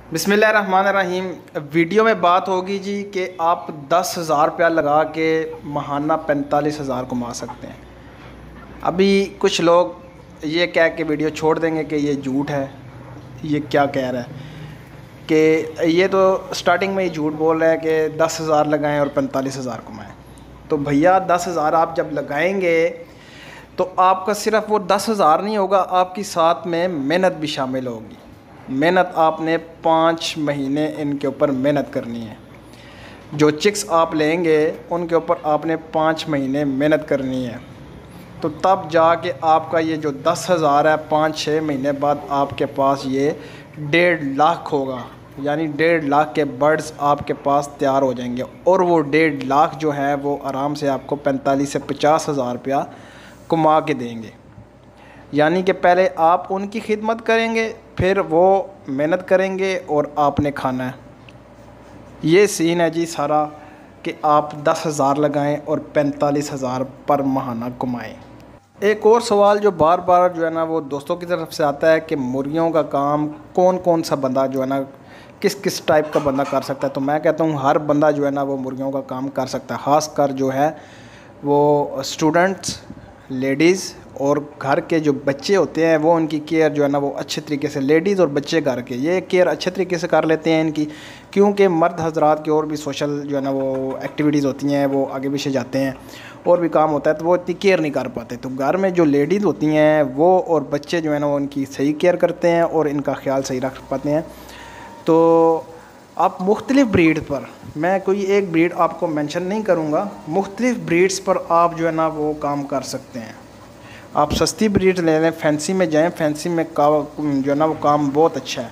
बिस्मिल्लाहिर्रहमानिर्रहीम। वीडियो में बात होगी जी कि आप 10,000 रुपया लगा के माहाना 45,000 कमा सकते हैं। अभी कुछ लोग ये कह के वीडियो छोड़ देंगे कि ये झूठ है, ये क्या कह रहा है कि ये तो स्टार्टिंग में ही झूठ बोल रहा है कि 10,000 लगाएं और 45,000 कमाएं। तो भैया 10,000 आप जब लगाएंगे तो आपका सिर्फ वो 10,000 नहीं होगा, आपकी साथ में मेहनत भी शामिल होगी। मेहनत आपने 5 महीने इनके ऊपर मेहनत करनी है। जो चिक्स आप लेंगे उनके ऊपर आपने 5 महीने मेहनत करनी है, तो तब जाके आपका ये जो 10,000 है 5-6 महीने बाद आपके पास ये 1.5 लाख होगा। यानी 1.5 लाख के बर्ड्स आपके पास तैयार हो जाएंगे और वो 1.5 लाख जो है वो आराम से आपको 45 से 50,000 रुपया कमा के देंगे। यानी कि पहले आप उनकी खिदमत करेंगे, फिर वो मेहनत करेंगे और आपने खाना है। ये सीन है जी सारा कि आप 10,000 लगाएं और 45,000 पर माहाना कमाएं। एक और सवाल जो बार बार जो है ना वो दोस्तों की तरफ से आता है कि मुर्गियों का काम कौन कौन सा बंदा जो है ना किस किस टाइप का बंदा कर सकता है। तो मैं कहता हूँ हर बंदा जो है ना वो मुर्गियों का काम कर सकता है। ख़ासकर जो है वो स्टूडेंट्स, लेडीज़ और घर के जो बच्चे होते हैं वो उनकी केयर जो है ना वो अच्छे तरीके से, लेडीज़ और बच्चे घर के ये केयर अच्छे तरीके से कर लेते हैं इनकी, क्योंकि मर्द हजरात की और भी सोशल जो है ना वो एक्टिविटीज़ होती हैं, वो आगे पीछे जाते हैं और भी काम होता है, तो वो इतनी केयर नहीं कर पाते। तो घर में जो लेडीज़ होती हैं वो और बच्चे जो है ना वो उनकी सही केयर करते हैं और इनका ख्याल सही रख पाते हैं। तो आप मुख्तलिफ़ ब्रीड पर, मैं कोई एक ब्रीड आपको मेंशन नहीं करूँगा, मुख्तलिफ़ ब्रीड्स पर आप जो है ना वो काम कर सकते हैं। आप सस्ती ब्रीड ले लें, फैंसी में जाएं, फैंसी में का जो है ना वो काम बहुत अच्छा है।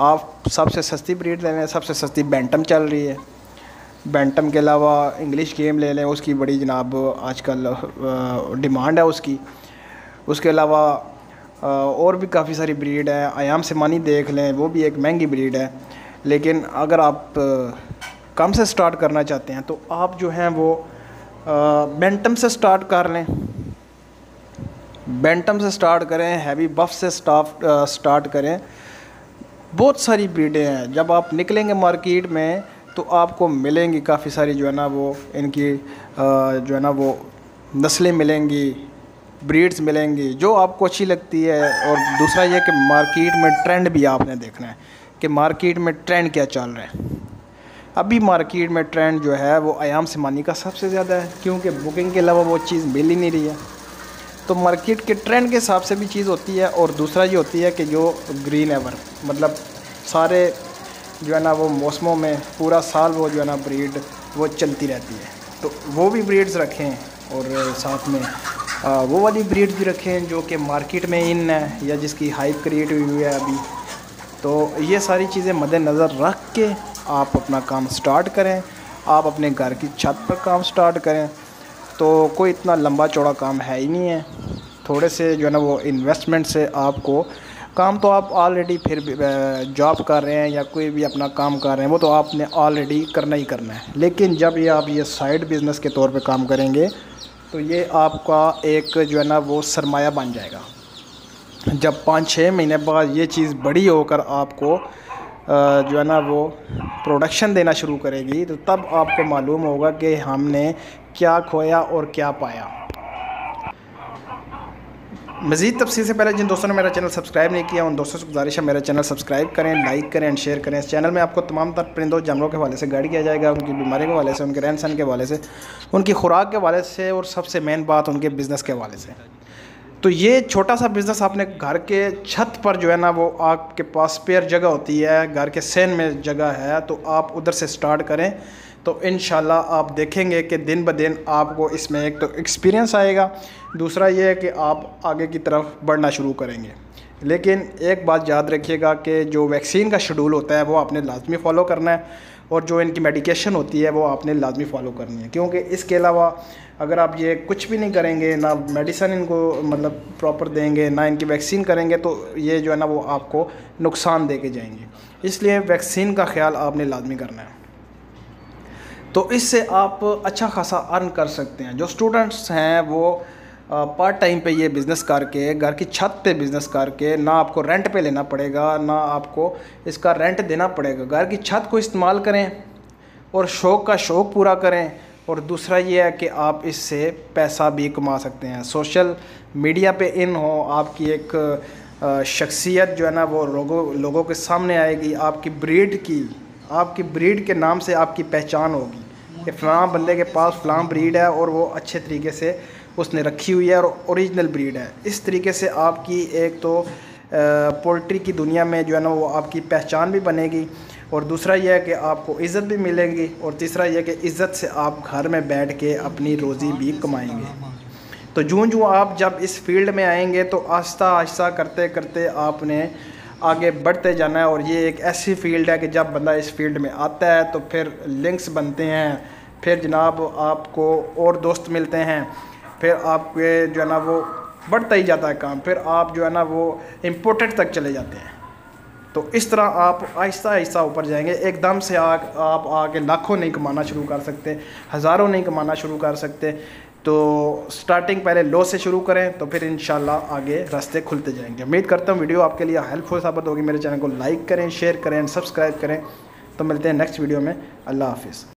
आप सबसे सस्ती ब्रीड ले लें, सबसे सस्ती बैंटम चल रही है। बैंटम के अलावा इंग्लिश गेम ले लें, उसकी बड़ी जनाब आजकल डिमांड है उसकी। उसके अलावा और भी काफ़ी सारी ब्रीड है। आयाम सिमानी देख लें, वो भी एक महंगी ब्रीड है। लेकिन अगर आप कम से स्टार्ट करना चाहते हैं तो आप जो हैं वो बैंटम से स्टार्ट कर लें। बैंटम से स्टार्ट करें, हैवी बफ से स्टार्ट करें। बहुत सारी ब्रीडें हैं। जब आप निकलेंगे मार्केट में तो आपको मिलेंगी काफ़ी सारी जो है ना वो इनकी जो है ना वो नस्लें मिलेंगी, ब्रीड्स मिलेंगी जो आपको अच्छी लगती है। और दूसरा ये कि मार्केट में ट्रेंड भी आपने देखना है कि मार्केट में ट्रेंड क्या चल रहा है। अभी मार्केट में ट्रेंड जो है वो आयाम सिमानी का सबसे ज़्यादा है, क्योंकि बुकिंग के अलावा वो चीज़ मिल ही नहीं रही है। तो मार्केट के ट्रेंड के हिसाब से भी चीज़ होती है। और दूसरा ये होती है कि जो ग्रीन एवर, मतलब सारे जो है ना वो मौसमों में पूरा साल वो जो है ना ब्रीड वो चलती रहती है, तो वो भी ब्रीड्स रखें। और साथ में वो वाली ब्रीड भी रखें जो कि मार्केट में इन है या जिसकी हाइप क्रिएट हुई है अभी। तो ये सारी चीज़ें मद्देनज़र रख के आप अपना काम स्टार्ट करें, आप अपने घर की छत पर काम स्टार्ट करें। तो कोई इतना लंबा चौड़ा काम है ही नहीं है। थोड़े से जो है ना वो इन्वेस्टमेंट से आपको काम, तो आप ऑलरेडी फिर जॉब कर रहे हैं या कोई भी अपना काम कर रहे हैं वो तो आपने ऑलरेडी करना ही करना है। लेकिन जब ये आप ये साइड बिज़नेस के तौर पे काम करेंगे तो ये आपका एक जो है ना वो सरमाया बन जाएगा। जब 5-6 महीने बाद ये चीज़ बड़ी होकर आपको जो है ना वो प्रोडक्शन देना शुरू करेगी, तो तब आपको मालूम होगा कि हमने क्या खोया और क्या पाया। मज़ीद तफसील से पहले जिन दोस्तों ने मेरा चैनल सब्सक्राइब नहीं किया उन दोस्तों से गुजारिश है मेरा चैनल सब्सक्राइब करें, लाइक करें एंड शेयर करें। इस चैनल में आपको तमाम तर परिंदों जानवरों के हवाले से गाइड किया जाएगा, उनकी बीमारी के हवाले से, उनके रहन सहन के हवाले से, उनकी खुराक के हवाले से और सबसे मेन बात उनके बिज़नेस के हवाले से। तो ये छोटा सा बिज़नेस आपने घर के छत पर जो है ना वो आपके पास स्पेयर जगह होती है, घर के सेन में जगह है, तो आप उधर से स्टार्ट करें। तो इंशाल्लाह आप देखेंगे कि दिन ब दिन आपको इसमें एक तो एक्सपीरियंस आएगा, दूसरा ये है कि आप आगे की तरफ बढ़ना शुरू करेंगे। लेकिन एक बात याद रखिएगा कि जो वैक्सीन का शेड्यूल होता है वो आपने लाजमी फ़ॉलो करना है, और जो इनकी मेडिकेशन होती है वो आपने लाजमी फ़ॉलो करनी है। क्योंकि इसके अलावा अगर आप ये कुछ भी नहीं करेंगे, ना मेडिसिन इनको मतलब प्रॉपर देंगे, ना इनकी वैक्सीन करेंगे, तो ये जो है ना वो आपको नुकसान दे के जाएंगे। इसलिए वैक्सीन का ख्याल आपने लाजमी करना है। तो इससे आप अच्छा खासा अर्न कर सकते हैं। जो स्टूडेंट्स हैं वो पार्ट टाइम पे ये बिज़नेस करके, घर की छत पे बिज़नेस करके, ना आपको रेंट पे लेना पड़ेगा, ना आपको इसका रेंट देना पड़ेगा। घर की छत को इस्तेमाल करें और शौक़ का शौक़ पूरा करें। और दूसरा ये है कि आप इससे पैसा भी कमा सकते हैं। सोशल मीडिया पे इन हो, आपकी एक शख्सियत जो है ना वो लोगों के सामने आएगी। आपकी ब्रीड के नाम से आपकी पहचान होगी कि फ़लाँ बंदे के पास फ़लाँ ब्रीड है और वो अच्छे तरीके से उसने रखी हुई है और ओरिजिनल ब्रीड है। इस तरीके से आपकी एक तो पोल्ट्री की दुनिया में जो है ना वो आपकी पहचान भी बनेगी, और दूसरा यह है कि आपको इज़्ज़त भी मिलेगी, और तीसरा यह कि इज़्ज़त से आप घर में बैठ के अपनी रोज़ी भी कमाएंगे। तो जूँ आप जब इस फील्ड में आएंगे तो आहिस्ता आहिस्ता करते करते आपने आगे बढ़ते जाना है। और ये एक ऐसी फील्ड है कि जब बंदा इस फील्ड में आता है तो फिर लिंक्स बनते हैं, फिर जनाब आपको और दोस्त मिलते हैं, फिर आपके जो है ना वो बढ़ता ही जाता है काम, फिर आप जो है ना वो इम्पोर्टेड तक चले जाते हैं। तो इस तरह आप आहिस्ता आहिस्ता ऊपर जाएंगे। एकदम से आप आके लाखों नहीं कमाना शुरू कर सकते, हज़ारों नहीं कमाना शुरू कर सकते। तो स्टार्टिंग पहले लो से शुरू करें, तो फिर इंशाल्लाह आगे रास्ते खुलते जाएंगे। उम्मीद करता हूँ वीडियो आपके लिए हेल्पफुल साबित होगी। मेरे चैनल को लाइक करें, शेयर करें, सब्सक्राइब करें। तो मिलते हैं नेक्स्ट वीडियो में। अल्लाह हाफिज़।